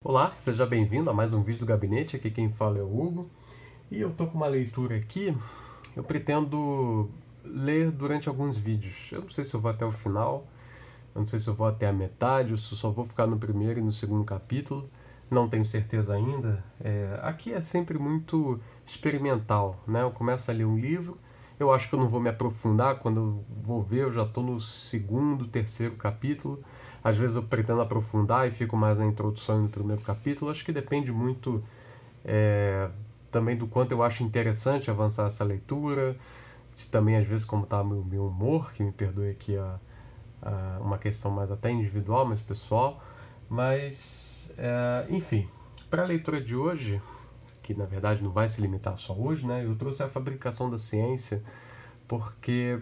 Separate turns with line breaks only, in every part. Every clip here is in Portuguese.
Olá, seja bem-vindo a mais um vídeo do Gabinete. Aqui quem fala é o Hugo. E eu tô com uma leitura aqui. Eu pretendo ler durante alguns vídeos. Eu não sei se eu vou até o final, eu não sei se eu vou até a metade, ou se eu só vou ficar no primeiro e no segundo capítulo. Não tenho certeza ainda. Aqui é sempre muito experimental, né? Eu começo a ler um livro, eu acho que eu não vou me aprofundar. Quando eu vou ver, eu já estou no segundo, terceiro capítulo. Às vezes eu pretendo aprofundar e fico mais na introdução e no primeiro capítulo. Acho que depende muito é, também do quanto eu acho interessante avançar essa leitura. Também às vezes como está meu humor, que me perdoe aqui uma questão mais até individual, mais pessoal. Mas, enfim, para a leitura de hoje, que na verdade não vai se limitar só hoje, né? Eu trouxe a fabricação da ciência porque,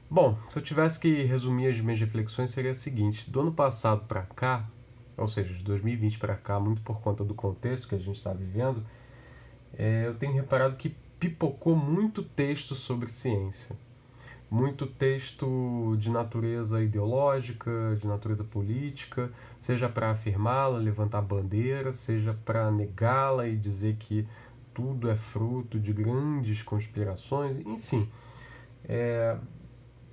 bom, se eu tivesse que resumir as minhas reflexões seria a seguinte: do ano passado para cá, ou seja, de 2020 para cá, muito por conta do contexto que a gente está vivendo, eu tenho reparado que pipocou muito texto sobre ciência. Muito texto de natureza ideológica, de natureza política, seja para afirmá-la, levantar bandeira, seja para negá-la e dizer que tudo é fruto de grandes conspirações, enfim.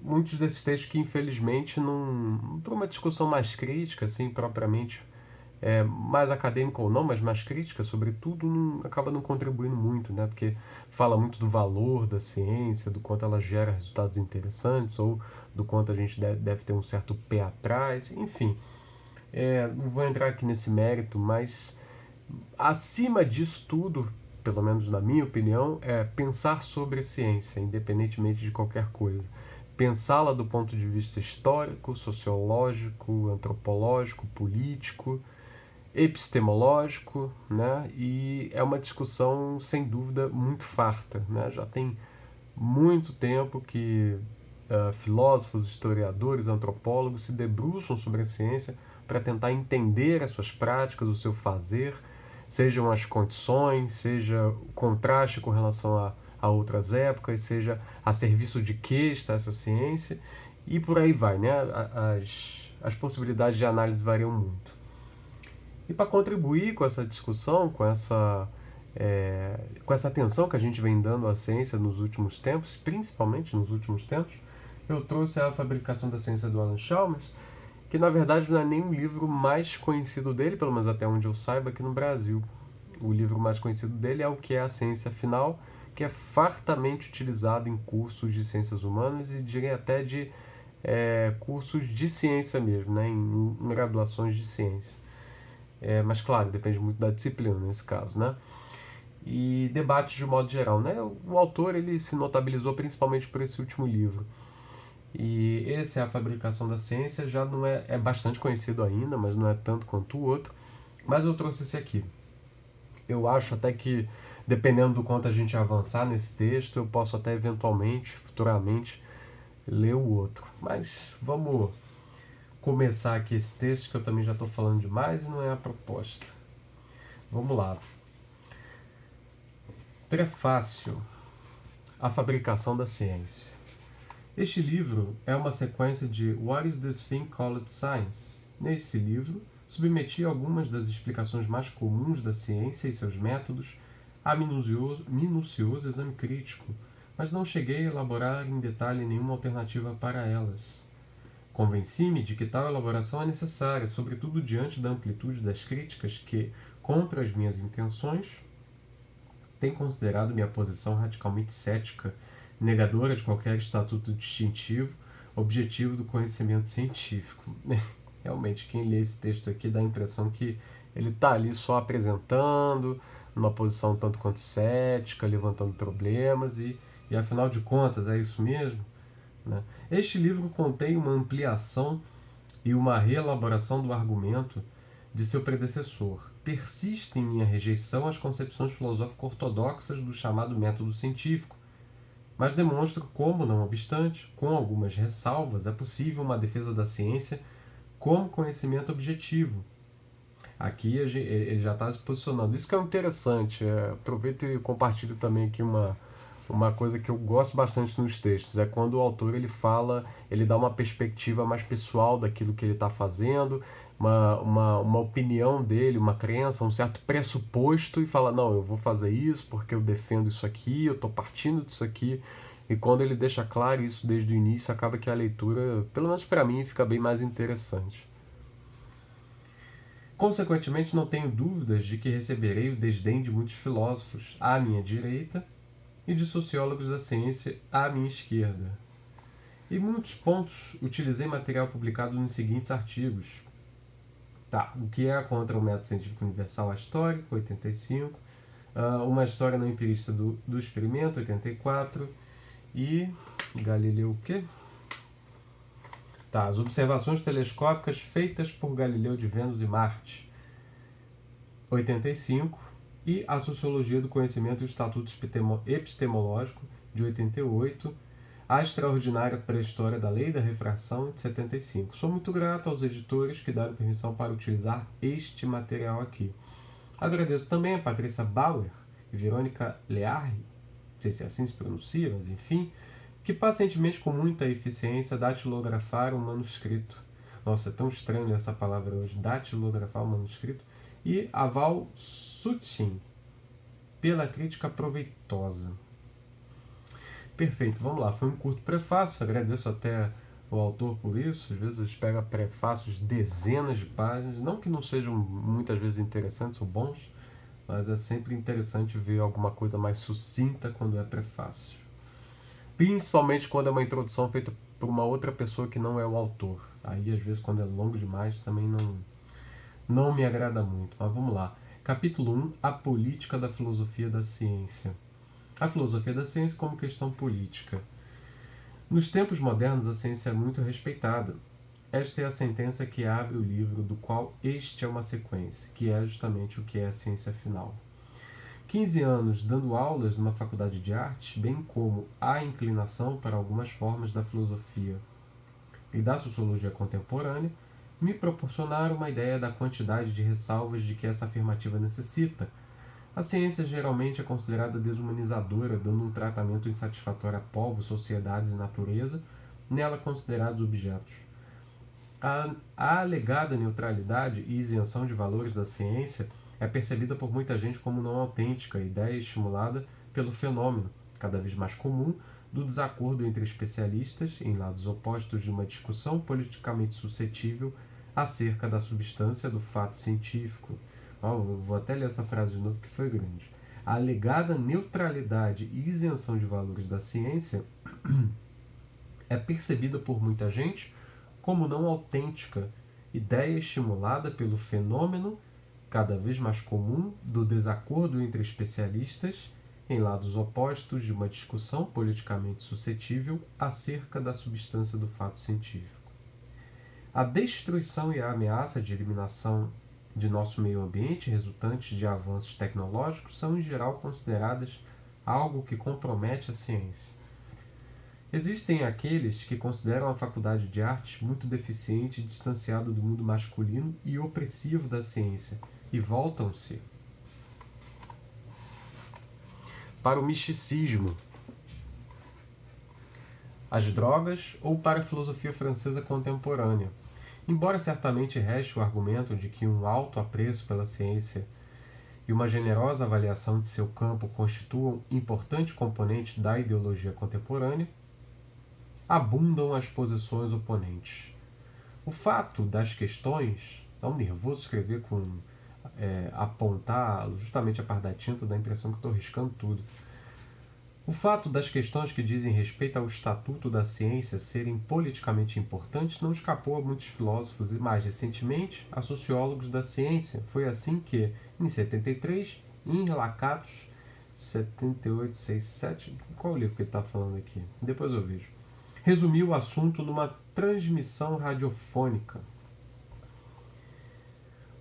Muitos desses textos que infelizmente não, para uma discussão mais crítica, assim, propriamente mais acadêmica ou não, mas mais crítica, sobretudo, acaba não contribuindo muito, né? Porque fala muito do valor da ciência, do quanto ela gera resultados interessantes, ou do quanto a gente deve ter um certo pé atrás, enfim. Não vou entrar aqui nesse mérito, mas acima disso tudo, pelo menos na minha opinião, é pensar sobre a ciência, independentemente de qualquer coisa. Pensá-la do ponto de vista histórico, sociológico, antropológico, político, epistemológico, né? E é uma discussão sem dúvida muito farta, né? Já tem muito tempo que filósofos, historiadores, antropólogos se debruçam sobre a ciência para tentar entender as suas práticas, o seu fazer, sejam as condições, seja o contraste com relação a outras épocas, seja a serviço de que está essa ciência, e por aí vai, né? As possibilidades de análise variam muito. E para contribuir com essa discussão, com essa atenção que a gente vem dando à ciência nos últimos tempos, principalmente nos últimos tempos, eu trouxe a Fabricação da Ciência do Alan Chalmers, que na verdade não é nem o livro mais conhecido dele, pelo menos até onde eu saiba, aqui no Brasil. O livro mais conhecido dele é O que é a Ciência Afinal, que é fartamente utilizado em cursos de ciências humanas e diria até de cursos de ciência mesmo, né, em graduações de ciência. Mas claro, depende muito da disciplina nesse caso, né? E debates de modo geral, né? O autor ele se notabilizou principalmente por esse último livro. E esse é a Fabricação da Ciência, já não é bastante conhecido ainda, mas não é tanto quanto o outro. Mas eu trouxe esse aqui. Eu acho até que, dependendo do quanto a gente avançar nesse texto, eu posso até eventualmente, futuramente, ler o outro. Mas vamos começar aqui esse texto, que eu também já estou falando demais e não é a proposta. Vamos lá. Prefácio. A Fabricação da Ciência. Este livro é uma sequência de What is this thing called science? Nesse livro, submeti algumas das explicações mais comuns da ciência e seus métodos a minucioso exame crítico, mas não cheguei a elaborar em detalhe nenhuma alternativa para elas. Convenci-me de que tal elaboração é necessária, sobretudo diante da amplitude das críticas que, contra as minhas intenções, tem considerado minha posição radicalmente cética, negadora de qualquer estatuto distintivo, objetivo do conhecimento científico. Realmente, quem lê esse texto aqui dá a impressão que ele está ali só apresentando, numa posição tanto quanto cética, levantando problemas, e afinal de contas é isso mesmo? Né? Este livro contém uma ampliação e uma reelaboração do argumento de seu predecessor. Persiste em minha rejeição às concepções filosófico-ortodoxas do chamado método científico, mas demonstra como, não obstante, com algumas ressalvas, é possível uma defesa da ciência como conhecimento objetivo. Aqui ele já está se posicionando. Isso que é interessante. Aproveito e compartilho também aqui uma coisa que eu gosto bastante nos textos, é quando o autor ele fala, ele dá uma perspectiva mais pessoal daquilo que ele está fazendo, uma opinião dele, uma crença, um certo pressuposto e fala, não, eu vou fazer isso porque eu defendo isso aqui, eu estou partindo disso aqui. E quando ele deixa claro isso desde o início, acaba que a leitura, pelo menos para mim, fica bem mais interessante. Consequentemente, não tenho dúvidas de que receberei o desdém de muitos filósofos à minha direita e de sociólogos da ciência à minha esquerda. Em muitos pontos, utilizei material publicado nos seguintes artigos. O que é contra o método científico universal histórico, 85. Uma história não empirista do experimento, 84. E Galileu o quê? As observações telescópicas feitas por Galileu de Vênus e Marte, 85. E a Sociologia do Conhecimento e o Estatuto Epistemológico, de 88. A Extraordinária Pré-História da Lei da Refração, de 75. Sou muito grato aos editores que deram permissão para utilizar este material aqui. Agradeço também a Patrícia Bauer e Verônica Learre, não sei se assim se pronuncia, mas enfim, que pacientemente, com muita eficiência, datilografaram o manuscrito. Nossa, é tão estranho essa palavra hoje, datilografar o manuscrito. E a Val Sutin, pela crítica proveitosa. Perfeito, vamos lá. Foi um curto prefácio, agradeço até o autor por isso. Às vezes eles pegam prefácios de dezenas de páginas, não que não sejam muitas vezes interessantes ou bons, mas é sempre interessante ver alguma coisa mais sucinta quando é prefácio. Principalmente quando é uma introdução feita por uma outra pessoa que não é o autor. Aí, às vezes, quando é longo demais, também não me agrada muito. Mas vamos lá. Capítulo 1. A política da filosofia da ciência. A filosofia da ciência como questão política. Nos tempos modernos, a ciência é muito respeitada. Esta é a sentença que abre o livro do qual este é uma sequência, que é justamente o que é a ciência final. 15 anos dando aulas numa faculdade de artes, bem como a inclinação para algumas formas da filosofia e da sociologia contemporânea, me proporcionaram uma ideia da quantidade de ressalvas de que essa afirmativa necessita. A ciência geralmente é considerada desumanizadora, dando um tratamento insatisfatório a povos, sociedades e natureza, nela considerados objetos. A alegada neutralidade e isenção de valores da ciência é percebida por muita gente como não autêntica, ideia estimulada pelo fenômeno, cada vez mais comum, do desacordo entre especialistas em lados opostos de uma discussão politicamente suscetível acerca da substância do fato científico. Vou até ler essa frase de novo que foi grande. A alegada neutralidade e isenção de valores da ciência é percebida por muita gente como não autêntica, ideia estimulada pelo fenômeno cada vez mais comum do desacordo entre especialistas em lados opostos de uma discussão politicamente suscetível acerca da substância do fato científico. A destruição e a ameaça de eliminação de nosso meio ambiente resultantes de avanços tecnológicos são em geral consideradas algo que compromete a ciência. Existem aqueles que consideram a faculdade de artes muito deficiente e distanciada do mundo masculino e opressivo da ciência, e voltam-se para o misticismo, as drogas ou para a filosofia francesa contemporânea. Embora certamente reste o argumento de que um alto apreço pela ciência e uma generosa avaliação de seu campo constituam importante componente da ideologia contemporânea, abundam as posições oponentes. O fato das questões, dá um nervoso escrever com apontar justamente a parte da tinta, dá a impressão que estou riscando tudo. O fato das questões que dizem respeito ao estatuto da ciência serem politicamente importantes não escapou a muitos filósofos e, mais recentemente, a sociólogos da ciência. Foi assim que, em 73, em Lakatos 7867, qual é o livro que ele está falando aqui? Depois eu vejo. Resumiu o assunto numa transmissão radiofônica.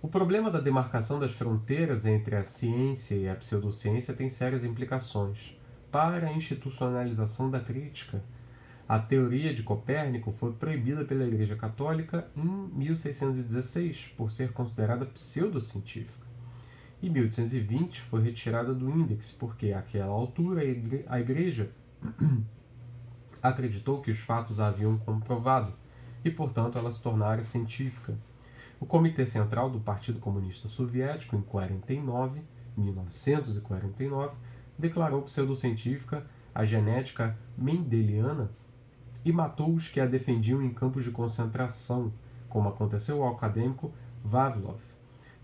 O problema da demarcação das fronteiras entre a ciência e a pseudociência tem sérias implicações para a institucionalização da crítica. A teoria de Copérnico foi proibida pela Igreja Católica em 1616 por ser considerada pseudocientífica. Em 1820 foi retirada do índex porque, àquela altura, a Igreja acreditou que os fatos a haviam comprovado e, portanto, ela se tornara científica. O Comitê Central do Partido Comunista Soviético, em 1949, declarou pseudocientífica a genética mendeliana e matou os que a defendiam em campos de concentração, como aconteceu ao acadêmico Vavilov.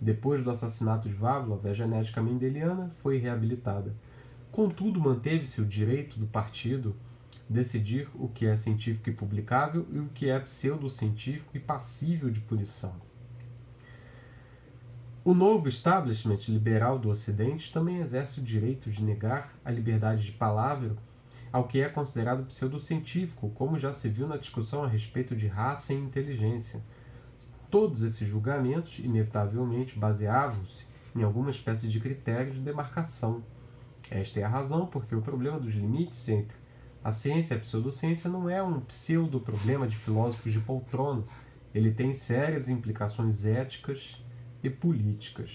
Depois do assassinato de Vavilov, a genética mendeliana foi reabilitada. Contudo, manteve-se o direito do partido decidir o que é científico e publicável e o que é pseudocientífico e passível de punição. O novo establishment liberal do Ocidente também exerce o direito de negar a liberdade de palavra ao que é considerado pseudocientífico, como já se viu na discussão a respeito de raça e inteligência. Todos esses julgamentos, inevitavelmente, baseavam-se em alguma espécie de critério de demarcação. Esta é a razão porque o problema dos limites entre a ciência e a pseudociência não é um pseudo-problema de filósofos de poltrona. Ele tem sérias implicações éticas e políticas.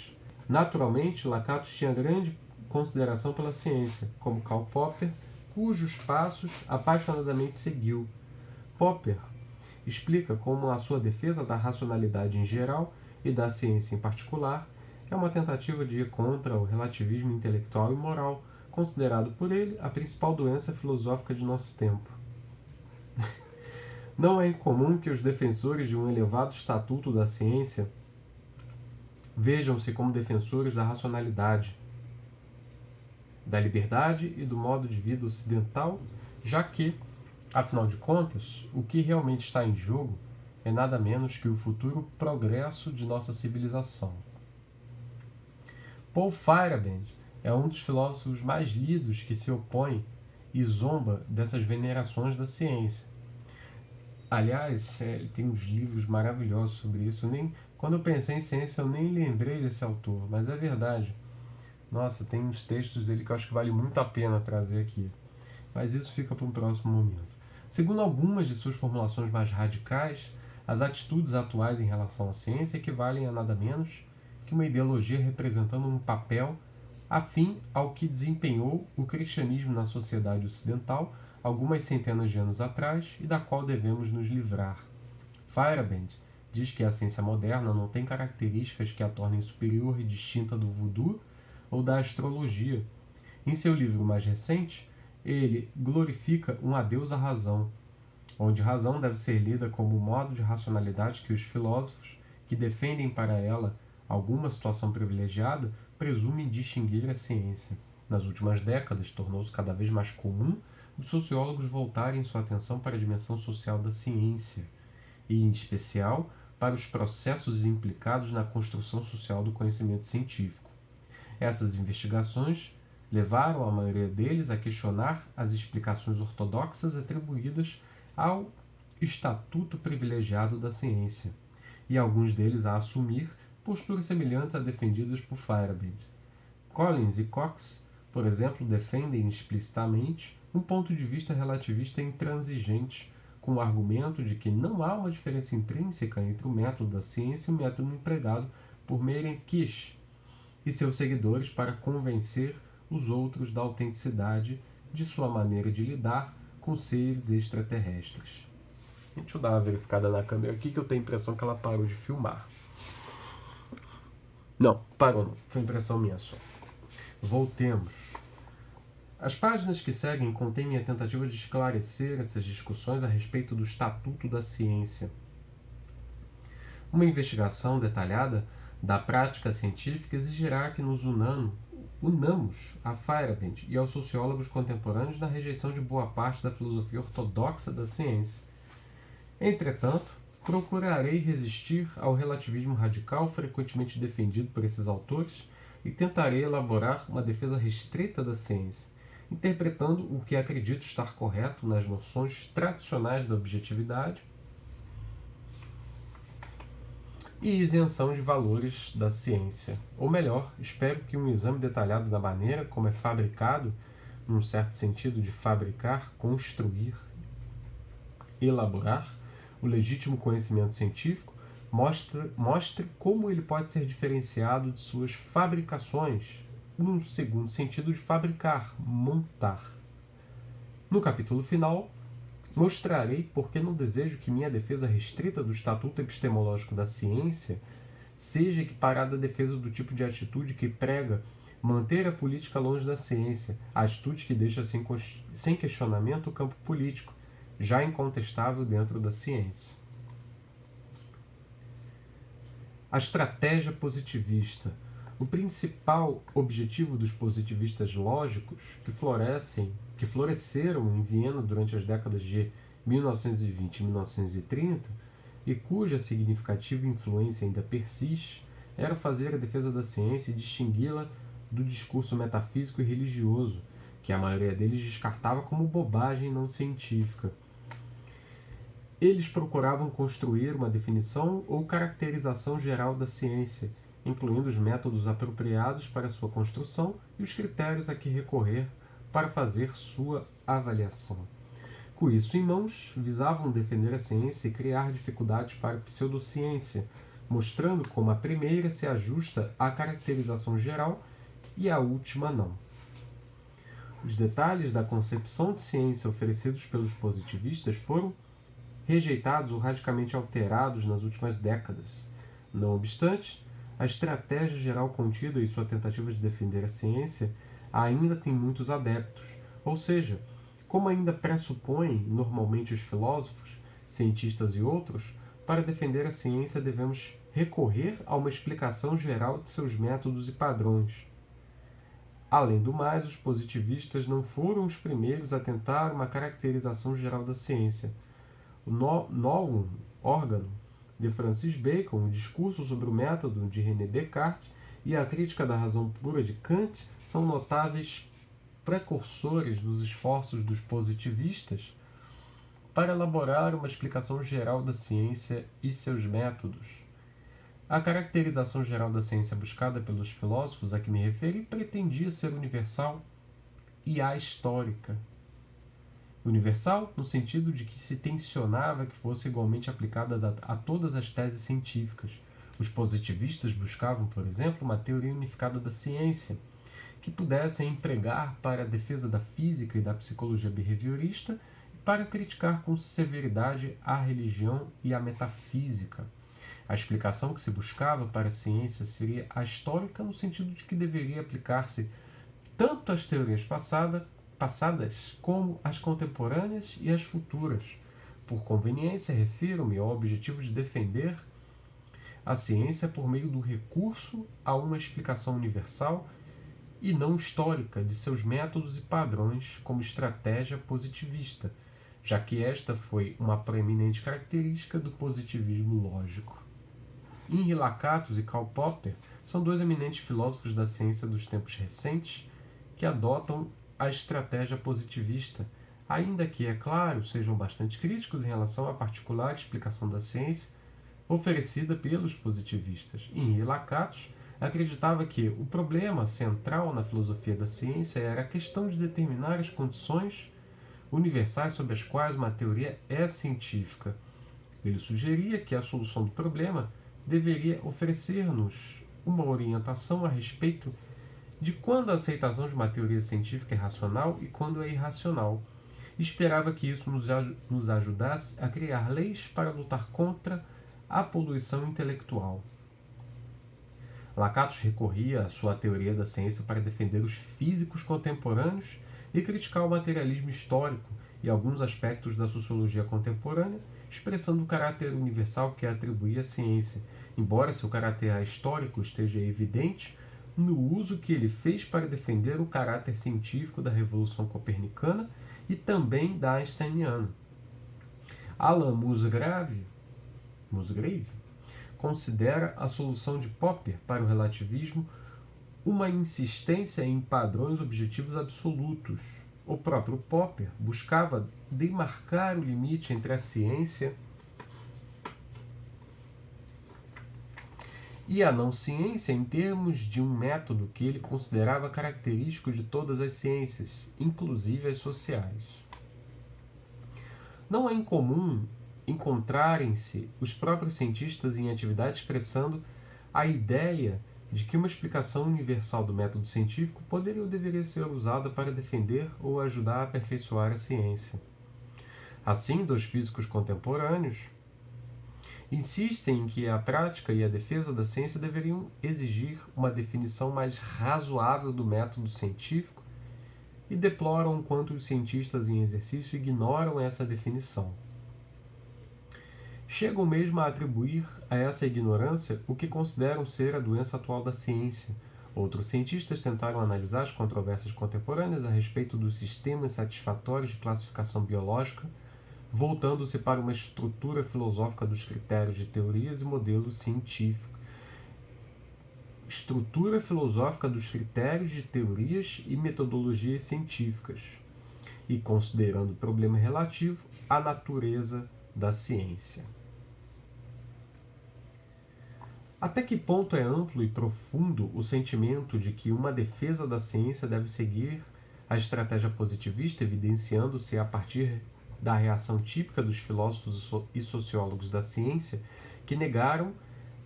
Naturalmente, Lakatos tinha grande consideração pela ciência, como Karl Popper, cujos passos apaixonadamente seguiu. Popper explica como a sua defesa da racionalidade em geral e da ciência em particular é uma tentativa de ir contra o relativismo intelectual e moral, considerado por ele a principal doença filosófica de nosso tempo. Não é incomum que os defensores de um elevado estatuto da ciência vejam-se como defensores da racionalidade, da liberdade e do modo de vida ocidental, já que, afinal de contas, o que realmente está em jogo é nada menos que o futuro progresso de nossa civilização. Paul Feyerabend é um dos filósofos mais lidos que se opõe e zomba dessas venerações da ciência. Aliás, ele tem uns livros maravilhosos sobre isso. Quando eu pensei em ciência, eu nem lembrei desse autor, mas é verdade. Nossa, tem uns textos dele que eu acho que vale muito a pena trazer aqui. Mas isso fica para um próximo momento. Segundo algumas de suas formulações mais radicais, as atitudes atuais em relação à ciência equivalem a nada menos que uma ideologia representando um papel afim ao que desempenhou o cristianismo na sociedade ocidental algumas centenas de anos atrás e da qual devemos nos livrar. Feyerabend diz que a ciência moderna não tem características que a tornem superior e distinta do voodoo ou da astrologia. Em seu livro mais recente, ele glorifica um adeus à razão, onde razão deve ser lida como o modo de racionalidade que os filósofos, que defendem para ela alguma situação privilegiada, presumem distinguir a ciência. Nas últimas décadas, tornou-se cada vez mais comum os sociólogos voltarem sua atenção para a dimensão social da ciência, e, em especial, para os processos implicados na construção social do conhecimento científico. Essas investigações levaram a maioria deles a questionar as explicações ortodoxas atribuídas ao estatuto privilegiado da ciência, e alguns deles a assumir posturas semelhantes a defendidas por Feyerabend. Collins e Cox, por exemplo, defendem explicitamente um ponto de vista relativista intransigente, com o argumento de que não há uma diferença intrínseca entre o método da ciência e o método empregado por Meiren Kish e seus seguidores para convencer os outros da autenticidade de sua maneira de lidar com seres extraterrestres. Deixa eu dar uma verificada na câmera aqui que eu tenho a impressão que ela parou de filmar. Não, parou não. Foi impressão minha só. Voltemos. As páginas que seguem contêm minha tentativa de esclarecer essas discussões a respeito do estatuto da ciência. Uma investigação detalhada da prática científica exigirá que nos unamos a Feyerabend e aos sociólogos contemporâneos na rejeição de boa parte da filosofia ortodoxa da ciência. Entretanto, procurarei resistir ao relativismo radical frequentemente defendido por esses autores e tentarei elaborar uma defesa restrita da ciência, interpretando o que acredito estar correto nas noções tradicionais da objetividade e isenção de valores da ciência. Ou melhor, espero que um exame detalhado da maneira como é fabricado, num certo sentido de fabricar, construir, elaborar, o legítimo conhecimento científico, mostre como ele pode ser diferenciado de suas fabricações, num segundo sentido de fabricar, montar. No capítulo final, Mostrarei por que não desejo que minha defesa restrita do estatuto epistemológico da ciência seja equiparada à defesa do tipo de atitude que prega manter a política longe da ciência, a atitude que deixa sem questionamento o campo político, já incontestável dentro da ciência. A estratégia positivista. O principal objetivo dos positivistas lógicos, que floresceram em Viena durante as décadas de 1920 e 1930, e cuja significativa influência ainda persiste, era fazer a defesa da ciência e distingui-la do discurso metafísico e religioso, que a maioria deles descartava como bobagem não científica. Eles procuravam construir uma definição ou caracterização geral da ciência, incluindo os métodos apropriados para sua construção e os critérios a que recorrer para fazer sua avaliação. Com isso em mãos, visavam defender a ciência e criar dificuldades para a pseudociência, mostrando como a primeira se ajusta à caracterização geral e a última não. Os detalhes da concepção de ciência oferecidos pelos positivistas foram rejeitados ou radicalmente alterados nas últimas décadas. Não obstante, a estratégia geral contida em sua tentativa de defender a ciência ainda tem muitos adeptos, ou seja, como ainda pressupõem normalmente os filósofos, cientistas e outros, para defender a ciência devemos recorrer a uma explicação geral de seus métodos e padrões. Além do mais, os positivistas não foram os primeiros a tentar uma caracterização geral da ciência. O Novum Organum de Francis Bacon, o discurso sobre o método de René Descartes e a crítica da razão pura de Kant são notáveis precursores dos esforços dos positivistas para elaborar uma explicação geral da ciência e seus métodos. A caracterização geral da ciência buscada pelos filósofos a que me referi pretendia ser universal e ahistórica. Universal no sentido de que se tensionava que fosse igualmente aplicada a todas as teses científicas. Os positivistas buscavam, por exemplo, uma teoria unificada da ciência, que pudessem empregar para a defesa da física e da psicologia behaviorista e para criticar com severidade a religião e a metafísica. A explicação que se buscava para a ciência seria a histórica no sentido de que deveria aplicar-se tanto às teorias passadas como às contemporâneas e às futuras. Por conveniência, refiro-me ao objetivo de defender a ciência por meio do recurso a uma explicação universal e não histórica de seus métodos e padrões como estratégia positivista, já que esta foi uma proeminente característica do positivismo lógico. Henri Lakatos e Karl Popper são dois eminentes filósofos da ciência dos tempos recentes que adotam a estratégia positivista, ainda que, é claro, sejam bastante críticos em relação à particular explicação da ciência oferecida pelos positivistas. Henri Lakatos acreditava que o problema central na filosofia da ciência era a questão de determinar as condições universais sob as quais uma teoria é científica. Ele sugeria que a solução do problema deveria oferecer-nos uma orientação a respeito de quando a aceitação de uma teoria científica é racional e quando é irracional. Esperava que isso nos ajudasse a criar leis para lutar contra a poluição intelectual. Lakatos recorria à sua teoria da ciência para defender os físicos contemporâneos e criticar o materialismo histórico e alguns aspectos da sociologia contemporânea, expressando o caráter universal que atribuía à ciência, embora seu caráter ahistórico esteja evidente no uso que ele fez para defender o caráter científico da Revolução Copernicana e também da Einsteiniana. Alan Musgrave considera a solução de Popper para o relativismo uma insistência em padrões objetivos absolutos. O próprio Popper buscava demarcar o limite entre a ciência e a não-ciência em termos de um método que ele considerava característico de todas as ciências, inclusive as sociais. Não é incomum encontrarem-se os próprios cientistas em atividade expressando a ideia de que uma explicação universal do método científico poderia ou deveria ser usada para defender ou ajudar a aperfeiçoar a ciência. Assim, dois físicos contemporâneos insistem em que a prática e a defesa da ciência deveriam exigir uma definição mais razoável do método científico e deploram o quanto os cientistas em exercício ignoram essa definição. Chegam mesmo a atribuir a essa ignorância o que consideram ser a doença atual da ciência. Outros cientistas tentaram analisar as controvérsias contemporâneas a respeito dos sistemas satisfatórios de classificação biológica, voltando-se para uma estrutura filosófica dos critérios de teorias e modelos científicos. Estrutura filosófica dos critérios de teorias e metodologias científicas, e considerando o problema relativo à natureza da ciência. Até que ponto é amplo e profundo o sentimento de que uma defesa da ciência deve seguir a estratégia positivista, evidenciando-se a partir da reação típica dos filósofos e sociólogos da ciência que negaram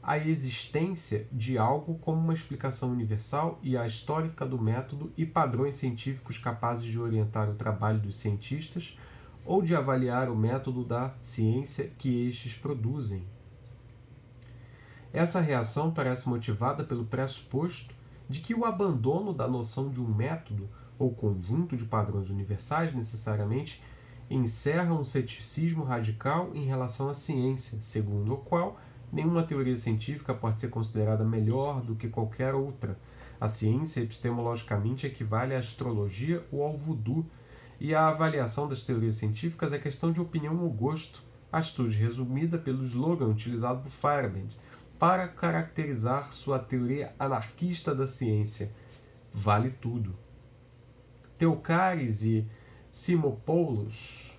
a existência de algo como uma explicação universal e a histórica do método e padrões científicos capazes de orientar o trabalho dos cientistas ou de avaliar o método da ciência que estes produzem. Essa reação parece motivada pelo pressuposto de que o abandono da noção de um método ou conjunto de padrões universais necessariamente encerra um ceticismo radical em relação à ciência, segundo o qual nenhuma teoria científica pode ser considerada melhor do que qualquer outra. A ciência epistemologicamente equivale à astrologia ou ao voodoo, e a avaliação das teorias científicas é questão de opinião ou gosto, atitude resumida pelo slogan utilizado por Feyerabend para caracterizar sua teoria anarquista da ciência: vale tudo. Teocaris e Simopoulos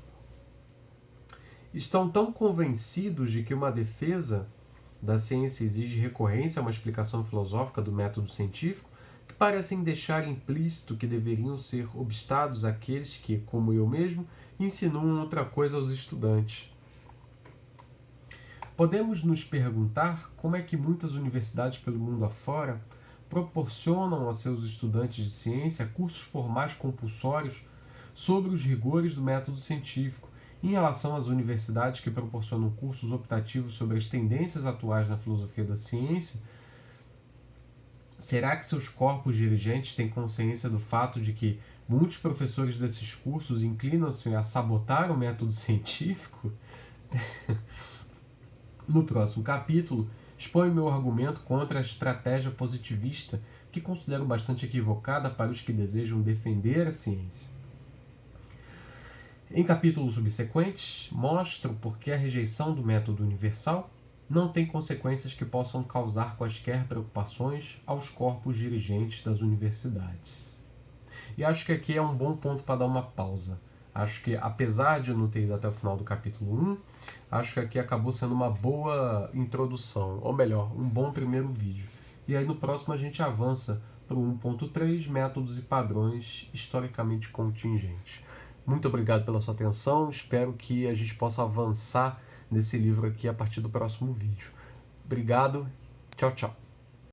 estão tão convencidos de que uma defesa da ciência exige recorrência a uma explicação filosófica do método científico que parecem deixar implícito que deveriam ser obstados aqueles que, como eu mesmo, insinuam outra coisa aos estudantes. Podemos nos perguntar como é que muitas universidades pelo mundo afora proporcionam aos seus estudantes de ciência cursos formais compulsórios sobre os rigores do método científico, em relação às universidades que proporcionam cursos optativos sobre as tendências atuais na filosofia da ciência. Será que seus corpos dirigentes têm consciência do fato de que muitos professores desses cursos inclinam-se a sabotar o método científico? No próximo capítulo, exponho meu argumento contra a estratégia positivista, que considero bastante equivocada para os que desejam defender a ciência. Em capítulos subsequentes, mostro por que a rejeição do método universal não tem consequências que possam causar quaisquer preocupações aos corpos dirigentes das universidades. E acho que aqui é um bom ponto para dar uma pausa. Acho que, apesar de eu não ter ido até o final do capítulo 1, acho que aqui acabou sendo uma boa introdução, ou melhor, um bom primeiro vídeo. E aí no próximo a gente avança para o 1.3, métodos e padrões historicamente contingentes. Muito obrigado pela sua atenção, espero que a gente possa avançar nesse livro aqui a partir do próximo vídeo. Obrigado, tchau, tchau.